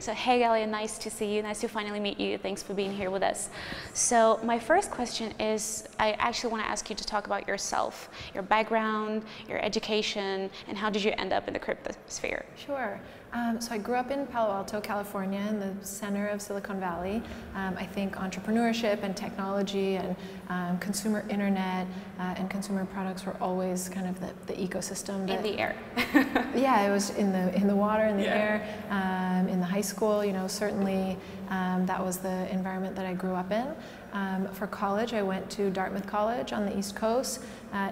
So hey Galia, nice to see you, nice to finally meet you. Thanks for being here with us. So my first question is, I actually want to ask you to talk about yourself, your background, your education, and how did you end up in the crypto sphere? Sure. So I grew up in Palo Alto, California, in the center of Silicon Valley. I think entrepreneurship and technology and consumer internet and consumer products were always kind of the ecosystem. In the air. Yeah, it was in the water, in the air, in the high school. You know, certainly that was the environment that I grew up in. For college, I went to Dartmouth College on the East Coast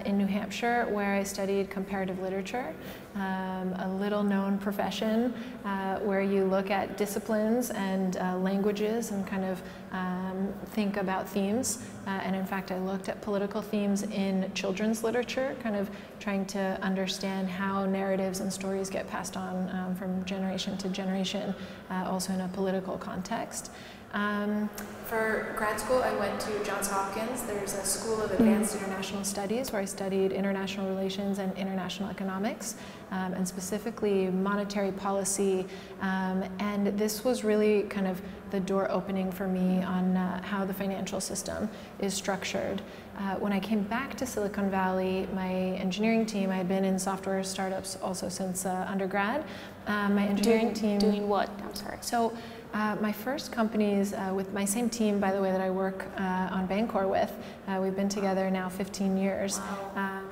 in New Hampshire, where I studied comparative literature, a little known profession where you look at disciplines and languages and kind of think about themes. And in fact, I looked at political themes in children's literature, kind of trying to understand how narratives and stories get passed on from generation to generation, also in a political context. For grad school, I went to Johns Hopkins. There's a School of Advanced International Studies where I studied international relations and international economics, and specifically monetary policy. And this was really kind of the door opening for me on how the financial system is structured. When I came back to Silicon Valley, my engineering team, I had been in software startups also since undergrad. My engineering team... Doing what? I'm sorry. So, my first companies with my same team, by the way, that I work on Bancor with, we've been together now 15 years.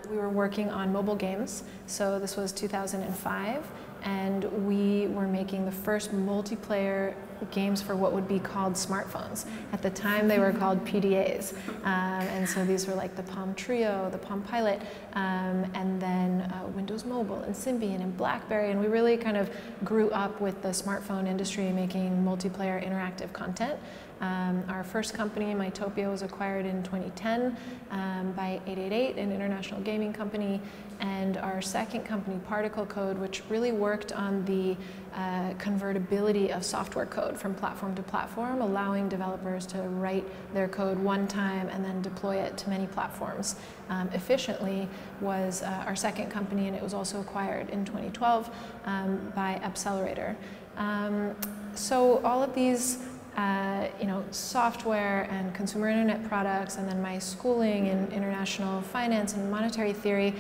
We were working on mobile games, so this was 2005, and we were making the first multiplayer games for what would be called smartphones. At the time, they were called PDAs, and so these were like the Palm Trio, the Palm Pilot, and then Windows Mobile and Symbian and BlackBerry, and we really kind of grew up with the smartphone industry making multiplayer interactive content. Our first company, Mytopia, was acquired in 2010 by 888, an international gaming company, and our second company, Particle Code, which really worked on the convertibility of software code from platform to platform, allowing developers to write their code one time and then deploy it to many platforms efficiently, was our second company, and it was also acquired in 2012 by Accelerator. So all of these software and consumer internet products, and then my schooling in international finance and monetary theory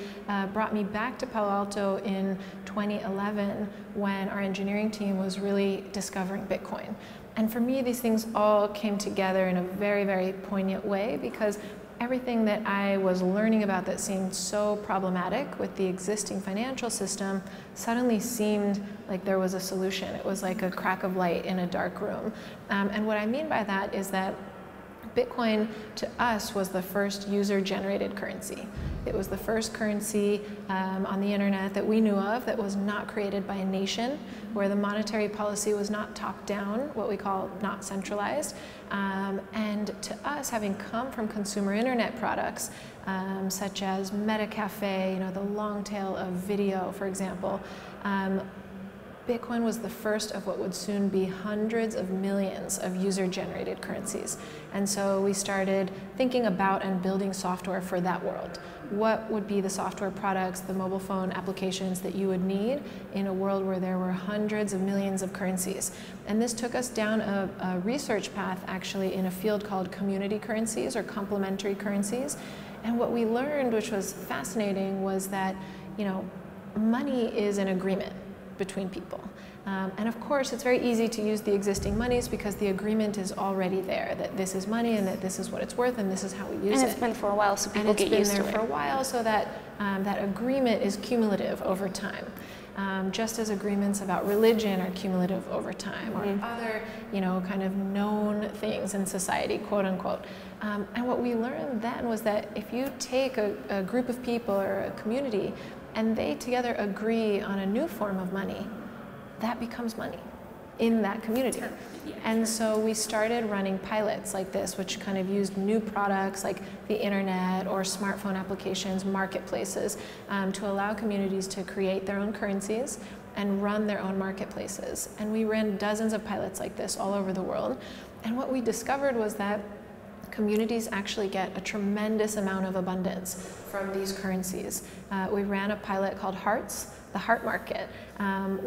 brought me back to Palo Alto in 2011 when our engineering team was really discovering Bitcoin. And for me, these things all came together in a very, very poignant way, because everything that I was learning about that seemed so problematic with the existing financial system suddenly seemed like there was a solution. It was like a crack of light in a dark room. And what I mean by that is that Bitcoin, to us, was the first user-generated currency. It was the first currency on the internet that we knew of that was not created by a nation, where the monetary policy was not top-down, what we call not centralized. And to us, having come from consumer internet products, such as MetaCafe, the long tail of video, for example, Bitcoin was the first of what would soon be hundreds of millions of user-generated currencies. And so we started thinking about and building software for that world. What would be the software products, the mobile phone applications that you would need in a world where there were hundreds of millions of currencies? And this took us down a research path, actually, in a field called community currencies or complementary currencies. And what we learned, which was fascinating, was that, money is an agreement between people. And of course, it's very easy to use the existing monies because the agreement is already there, that this is money and that this is what it's worth and this is how we use it. And it's been for a while, so people get used to it. And it's been there for a while, so that that agreement is cumulative over time. Just as agreements about religion are cumulative over time, or other, kind of known things in society, quote unquote. And what we learned then was that if you take a group of people or a community and they together agree on a new form of money, that becomes money in that community. And so we started running pilots like this, which kind of used new products like the internet or smartphone applications, marketplaces, to allow communities to create their own currencies and run their own marketplaces. And we ran dozens of pilots like this all over the world. And what we discovered was that communities actually get a tremendous amount of abundance from these currencies. We ran a pilot called Hearts the heart market,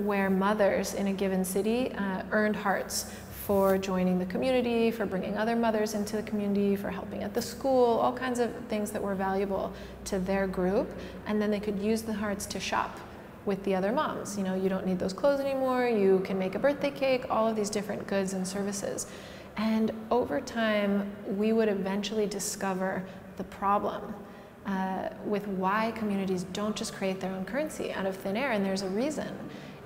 where mothers in a given city earned hearts for joining the community, for bringing other mothers into the community, for helping at the school, all kinds of things that were valuable to their group. And then they could use the hearts to shop with the other moms. You know, you don't need those clothes anymore, you can make a birthday cake, all of these different goods and services. And over time, we would eventually discover the problem with why communities don't just create their own currency out of thin air, and there's a reason.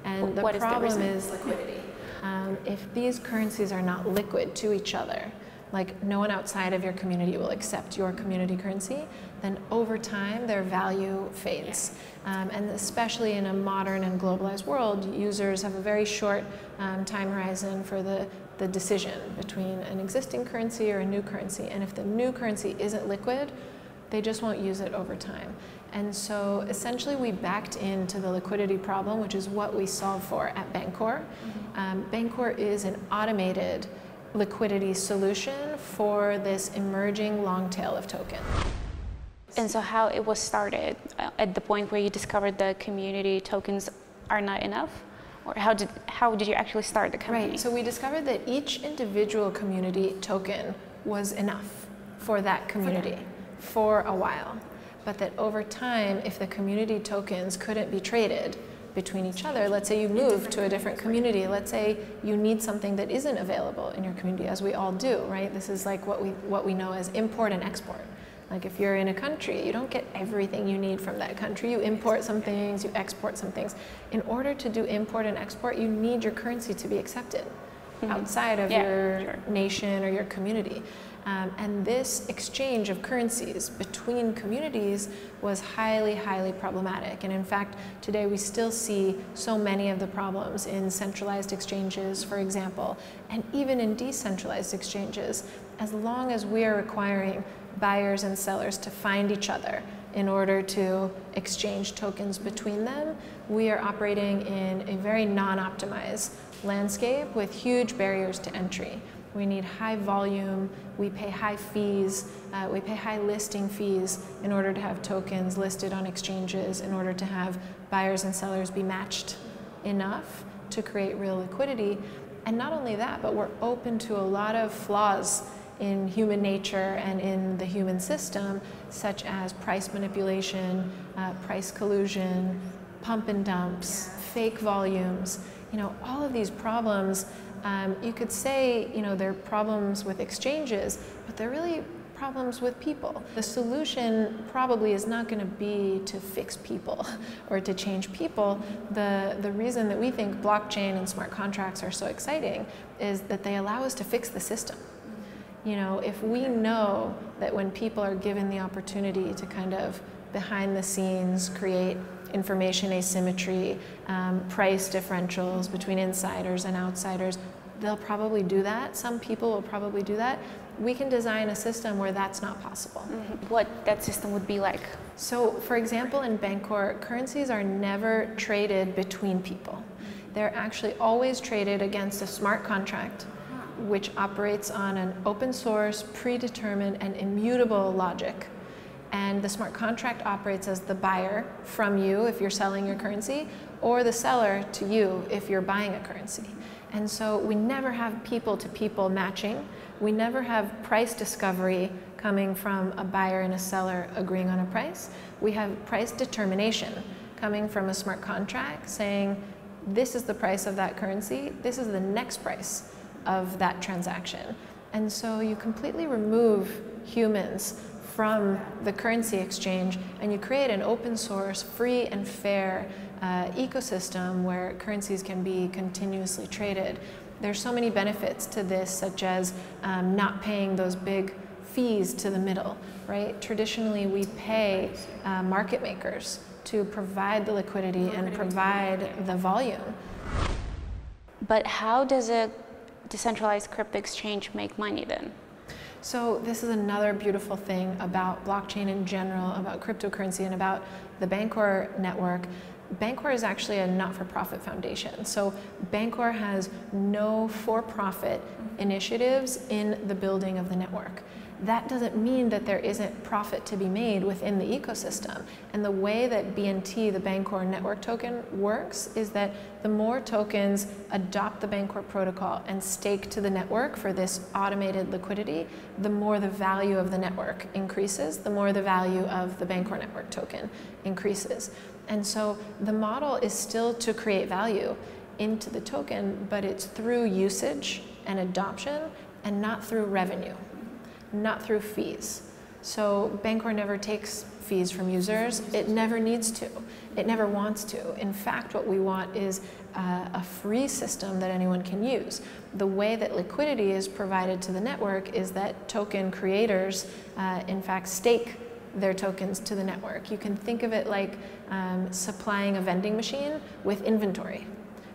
And the problem is liquidity. If these currencies are not liquid to each other, like no one outside of your community will accept your community currency, then over time their value fades. And especially in a modern and globalized world, users have a very short time horizon for the decision between an existing currency or a new currency. And if the new currency isn't liquid, they just won't use it over time. And so essentially we backed into the liquidity problem, which is what we solve for at Bancor. Bancor is an automated liquidity solution for this emerging long tail of tokens. And so how it was started, at the point where you discovered the community tokens are not enough? Or how did you actually start the company? Right, so we discovered that each individual community token was enough for that community for a while. But that over time, if the community tokens couldn't be traded between each other, let's say you move to a different community, let's say you need something that isn't available in your community, as we all do, right? This is like what we know as import and export. Like if you're in a country, you don't get everything you need from that country. You import some things, you export some things. In order to do import and export, you need your currency to be accepted outside of your nation or your community. And this exchange of currencies between communities was highly, highly problematic. And in fact, today we still see so many of the problems in centralized exchanges, for example, and even in decentralized exchanges. As long as we are requiring buyers and sellers to find each other in order to exchange tokens between them, we are operating in a very non-optimized landscape with huge barriers to entry. We need high volume, we pay high fees, we pay high listing fees in order to have tokens listed on exchanges, in order to have buyers and sellers be matched enough to create real liquidity. And not only that, but we're open to a lot of flaws in human nature and in the human system, such as price manipulation, price collusion, pump and dumps, fake volumes. You know, all of these problems, you could say, you know, they're problems with exchanges, but they're really problems with people. The solution probably is not going to be to fix people or to change people. The reason that we think blockchain and smart contracts are so exciting is that they allow us to fix the system. You know, if we know that when people are given the opportunity to kind of behind the scenes create information asymmetry, price differentials between insiders and outsiders, they'll probably do that. Some people will probably do that. We can design a system where that's not possible. What that system would be like? So, for example, in Bancor, currencies are never traded between people. They're actually always traded against a smart contract, which operates on an open source, predetermined, and immutable logic. And the smart contract operates as the buyer from you if you're selling your currency, or the seller to you if you're buying a currency. And so we never have people-to-people matching. We never have price discovery coming from a buyer and a seller agreeing on a price. We have price determination coming from a smart contract saying, this is the price of that currency, this is the next price of that transaction. And so you completely remove humans from the currency exchange and you create an open source, free and fair ecosystem where currencies can be continuously traded. There's so many benefits to this, such as not paying those big fees to the middle, right? Traditionally, we pay market makers to provide the liquidity and provide the volume. But how does a decentralized crypto exchange make money then? So this is another beautiful thing about blockchain in general, about cryptocurrency, and about the Bancor network. Bancor is actually a not-for-profit foundation. So Bancor has no for-profit initiatives in the building of the network. that doesn't mean that there isn't profit to be made within the ecosystem. And the way that BNT, the Bancor network token, works is that the more tokens adopt the Bancor protocol and stake to the network for this automated liquidity, the more the value of the network increases, the more the value of the Bancor network token increases. And so the model is still to create value into the token, but it's through usage and adoption and not through revenue, not through fees. So Bancor never takes fees from users. It never needs to. It never wants to. In fact, what we want is a free system that anyone can use. The way that liquidity is provided to the network is that token creators, in fact, stake their tokens to the network. You can think of it like supplying a vending machine with inventory,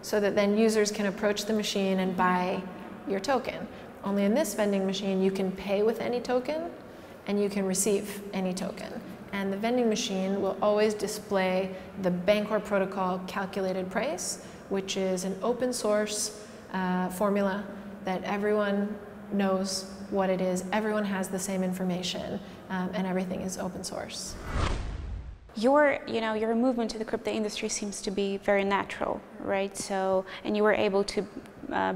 so that then users can approach the machine and buy your token. Only in this vending machine, you can pay with any token and you can receive any token. And the vending machine will always display the Bancor protocol calculated price, which is an open source formula that everyone knows what it is. Everyone has the same information, and everything is open source. Your movement to the crypto industry seems to be very natural, right? So, and you were able to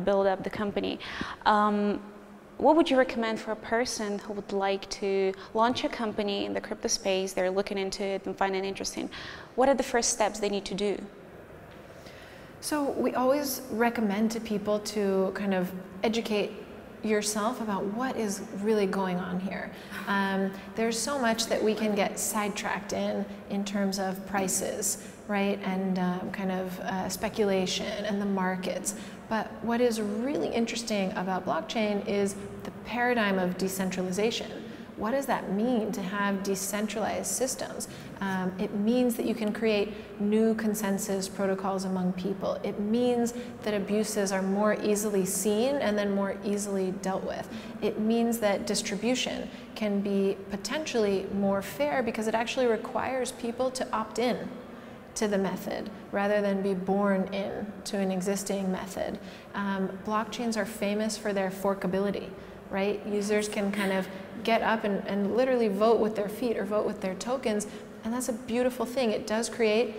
build up the company. What would you recommend for a person who would like to launch a company in the crypto space? They're looking into it and find it interesting. What are the first steps they need to do? So we always recommend to people to kind of educate yourself about what is really going on here. There's so much that we can get sidetracked in terms of prices, right, and kind of speculation and the markets. But what is really interesting about blockchain is the paradigm of decentralization. What does that mean to have decentralized systems? It means that you can create new consensus protocols among people. It means that abuses are more easily seen and then more easily dealt with. It means that distribution can be potentially more fair because it actually requires people to opt in to the method rather than be born in to an existing method. Blockchains are famous for their forkability, right? Users can kind of get up and literally vote with their feet or vote with their tokens, and that's a beautiful thing. It does create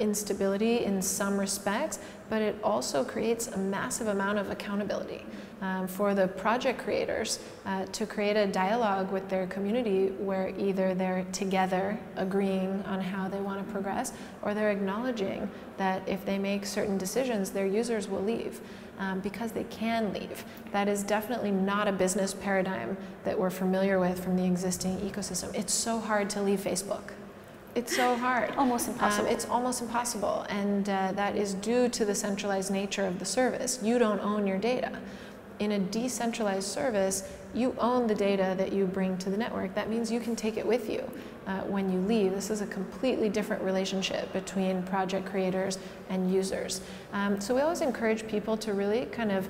instability in some respects, but it also creates a massive amount of accountability for the project creators to create a dialogue with their community where either they're together agreeing on how they want to progress, or they're acknowledging that if they make certain decisions, their users will leave. Because they can leave. That is definitely not a business paradigm that we're familiar with from the existing ecosystem. It's so hard to leave Facebook. It's so hard. Almost impossible. It's almost impossible, and that is due to the centralized nature of the service. You don't own your data. In a decentralized service, you own the data that you bring to the network. That means you can take it with you when you leave. This is a completely different relationship between project creators and users. So we always encourage people to really kind of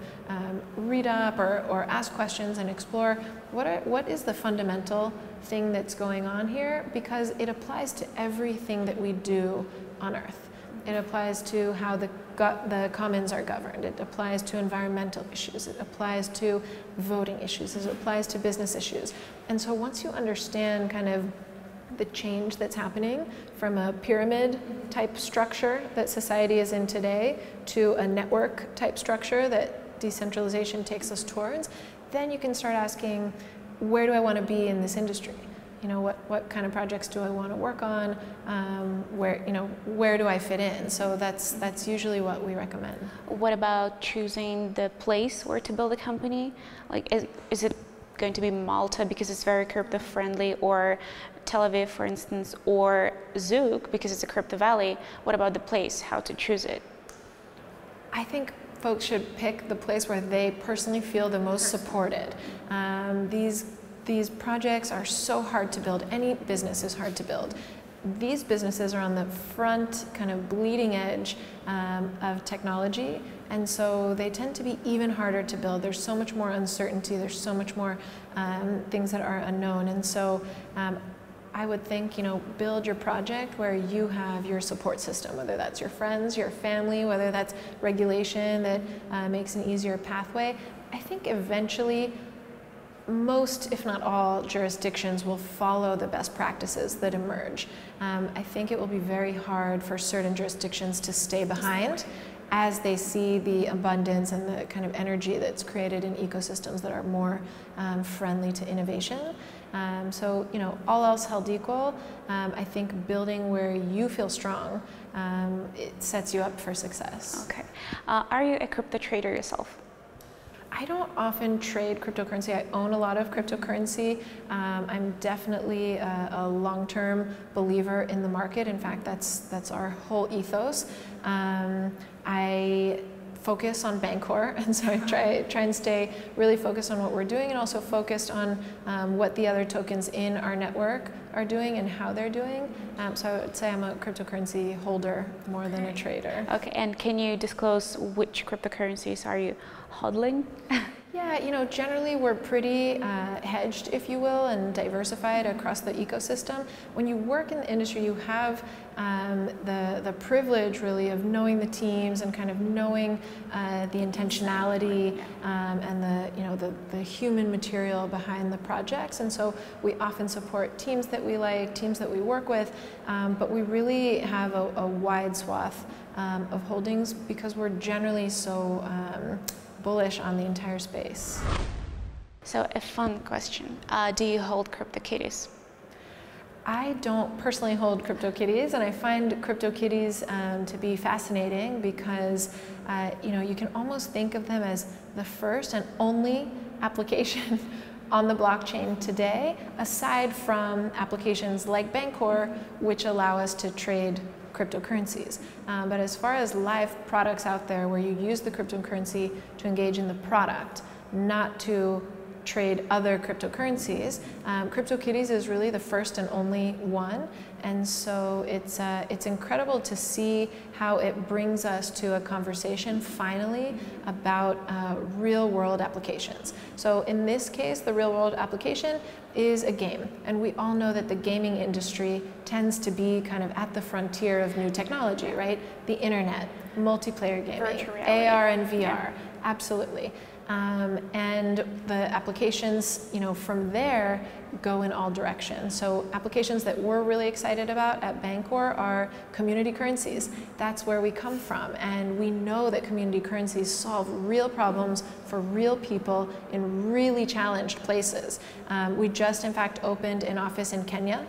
read up or ask questions and explore what is the fundamental thing that's going on here, because it applies to everything that we do on Earth. It applies to how the commons are governed. It applies to environmental issues. It applies to voting issues. It applies to business issues. And so once you understand kind of the change that's happening from a pyramid type structure that society is in today to a network type structure that decentralization takes us towards, then you can start asking, where do I want to be in this industry? You know, what kind of projects do I want to work on? Where do I fit in? So that's usually what we recommend. What about choosing the place where to build a company? Like, is it going to be Malta because it's very crypto friendly, or Tel Aviv, for instance, or Zug because it's a crypto valley? What about the place? How to choose it? I think folks should pick the place where they personally feel the most supported. These projects are so hard to build. Any business is hard to build. These businesses are on the front, kind of bleeding edge of technology, and so they tend to be even harder to build. There's so much more uncertainty. There's so much more things that are unknown, and so I would think, build your project where you have your support system, whether that's your friends, your family, whether that's regulation that makes an easier pathway. I think eventually most, if not all, jurisdictions will follow the best practices that emerge. I think it will be very hard for certain jurisdictions to stay behind as they see the abundance and the kind of energy that's created in ecosystems that are more friendly to innovation. So, you know, all else held equal, I think building where you feel strong, it sets you up for success. Okay. Are you a crypto trader yourself? I don't often trade cryptocurrency. I own a lot of cryptocurrency. I'm definitely a long-term believer in the market. In fact, that's our whole ethos. I focus on Bancor, and so I try and stay really focused on what we're doing, and also focused on what the other tokens in our network are doing and how they're doing. So I would say I'm a cryptocurrency holder more than a trader. Okay, and can you disclose which cryptocurrencies are you hodling? Yeah, you know, generally we're pretty hedged, if you will, and diversified across the ecosystem. When you work in the industry, you have the privilege, really, of knowing the teams and kind of knowing the intentionality and the human material behind the projects. And so we often support teams that we like, teams that we work with, but we really have a wide swath of holdings because we're generally so bullish on the entire space. So a fun question, do you hold CryptoKitties? I don't personally hold CryptoKitties, and I find CryptoKitties to be fascinating because you know, you can almost think of them as the first and only application on the blockchain today, aside from applications like Bancor, which allow us to trade cryptocurrencies. But as far as live products out there where you use the cryptocurrency to engage in the product, not to trade other cryptocurrencies, CryptoKitties is really the first and only one. And so it's incredible to see how it brings us to a conversation finally about real world applications. So in this case, the real world application is a game. And we all know that the gaming industry tends to be kind of at the frontier of new technology, right? The internet, multiplayer gaming, virtual reality. AR and VR, Yeah. Absolutely. And the applications, you know, from there go in all directions. So applications that we're really excited about at Bancor are community currencies. That's where we come from, and we know that community currencies solve real problems for real people in really challenged places. We just, in fact, opened an office in Kenya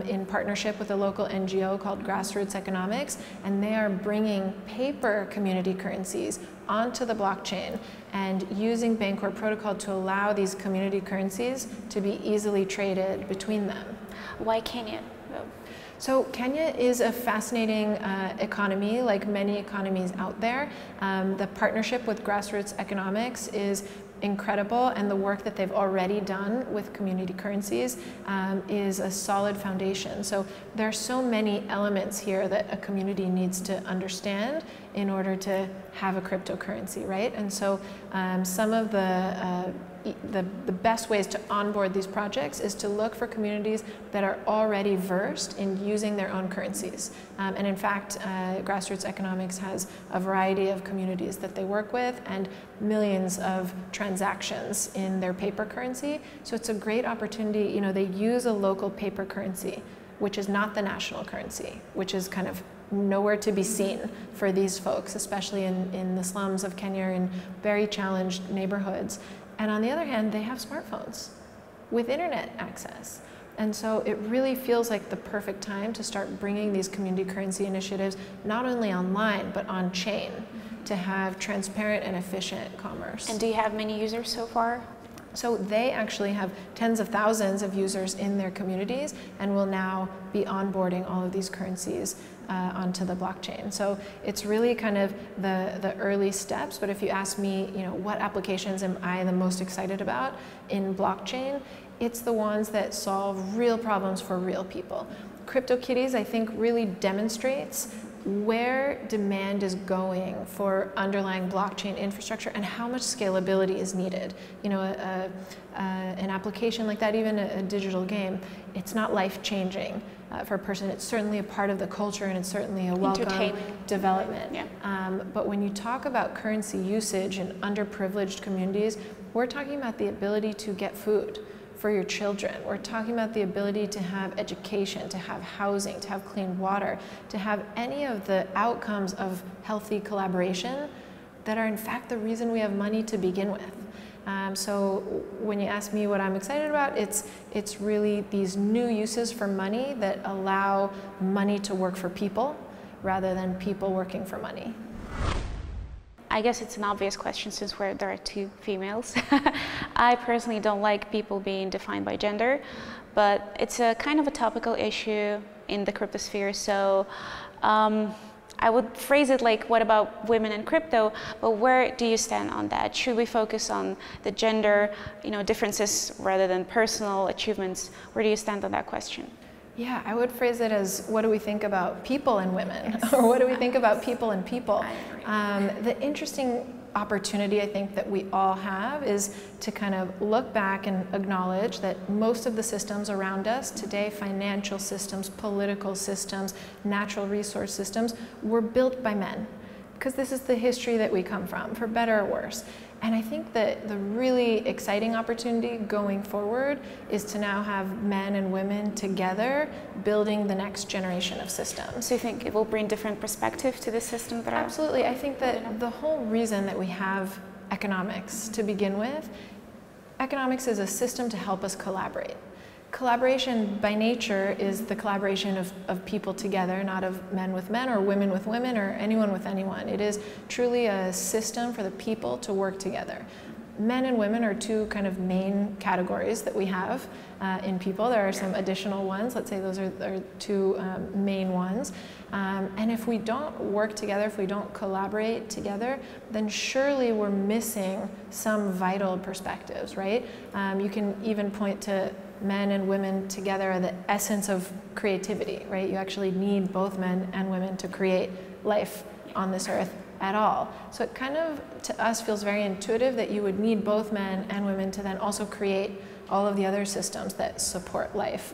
in partnership with a local NGO called Grassroots Economics, and they are bringing paper community currencies onto the blockchain and using Bancor protocol to allow these community currencies to be easily traded between them. Why Kenya? So Kenya is a fascinating economy, like many economies out there. The partnership with Grassroots Economics is incredible, and the work that they've already done with community currencies is a solid foundation. So there are so many elements here that a community needs to understand in order to have a cryptocurrency, right? And so some of the best ways to onboard these projects is to look for communities that are already versed in using their own currencies. And in fact, Grassroots Economics has a variety of communities that they work with and millions of transactions in their paper currency. So it's a great opportunity. You know, they use a local paper currency, which is not the national currency, which is kind of nowhere to be seen for these folks, especially in the slums of Kenya, in very challenged neighborhoods. And on the other hand, they have smartphones with internet access. And so it really feels like the perfect time to start bringing these community currency initiatives, not only online, but on chain, to have transparent and efficient commerce. And do you have many users so far? So they actually have tens of thousands of users in their communities and will now be onboarding all of these currencies onto the blockchain. So it's really kind of the early steps, but if you ask me, you know, what applications am I the most excited about in blockchain, it's the ones that solve real problems for real people. CryptoKitties, I think, really demonstrates where demand is going for underlying blockchain infrastructure and how much scalability is needed. You know, an application like that, even a digital game, it's not life-changing for a person. It's certainly a part of the culture, and it's certainly a welcome development. Yeah. But when you talk about currency usage in underprivileged communities, we're talking about the ability to get food for your children. We're talking about the ability to have education, to have housing, to have clean water, to have any of the outcomes of healthy collaboration that are in fact the reason we have money to begin with. So when you ask me what I'm excited about, it's really these new uses for money that allow money to work for people rather than people working for money. I guess it's an obvious question since there are two females. I personally don't like people being defined by gender, but it's a kind of a topical issue in the cryptosphere. So I would phrase it like, what about women in crypto? But where do you stand on that? Should we focus on the gender, differences rather than personal achievements? Where do you stand on that question? Yeah, I would phrase it as, what do we think about people and women? Yes. Or what do we think about people and people? The interesting opportunity I think that we all have is to kind of look back and acknowledge that most of the systems around us today, financial systems, political systems, natural resource systems, were built by men. Because this is the history that we come from, for better or worse. And I think that the really exciting opportunity going forward is to now have men and women together building the next generation of systems. So you think it will bring different perspective to the system that Absolutely. I think that the whole reason that we have economics to begin with, economics is a system to help us collaborate. Collaboration by nature is the collaboration of people together, not of men with men or women with women or anyone with anyone. It is truly a system for the people to work together. Men and women are two kind of main categories that we have in people. There are some additional ones. Let's say those are two main ones. And if we don't work together, if we don't collaborate together, then surely we're missing some vital perspectives, right? You can even point to men and women together are the essence of creativity, right? You actually need both men and women to create life on this earth at all. So it kind of, to us, feels very intuitive that you would need both men and women to then also create all of the other systems that support life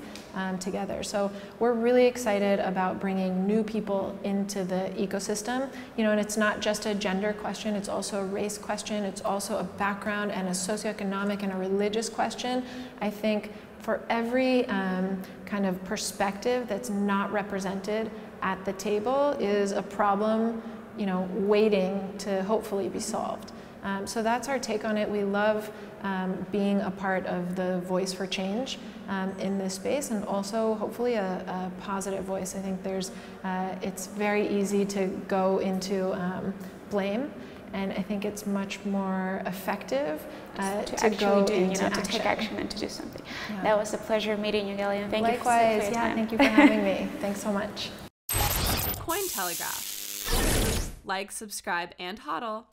together. So we're really excited about bringing new people into the ecosystem, and it's not just a gender question, it's also a race question, it's also a background and a socioeconomic and a religious question. I think for every kind of perspective that's not represented at the table is a problem, waiting to hopefully be solved. So that's our take on it. We love being a part of the voice for change in this space, and also hopefully a positive voice. I think it's very easy to go into blame, and I think it's much more effective to take action and to do something. Yeah. That was a pleasure meeting you, Galia. Thank you for your time. Thank you for having me. Thanks so much. Cointelegraph. Like, subscribe, and hodl.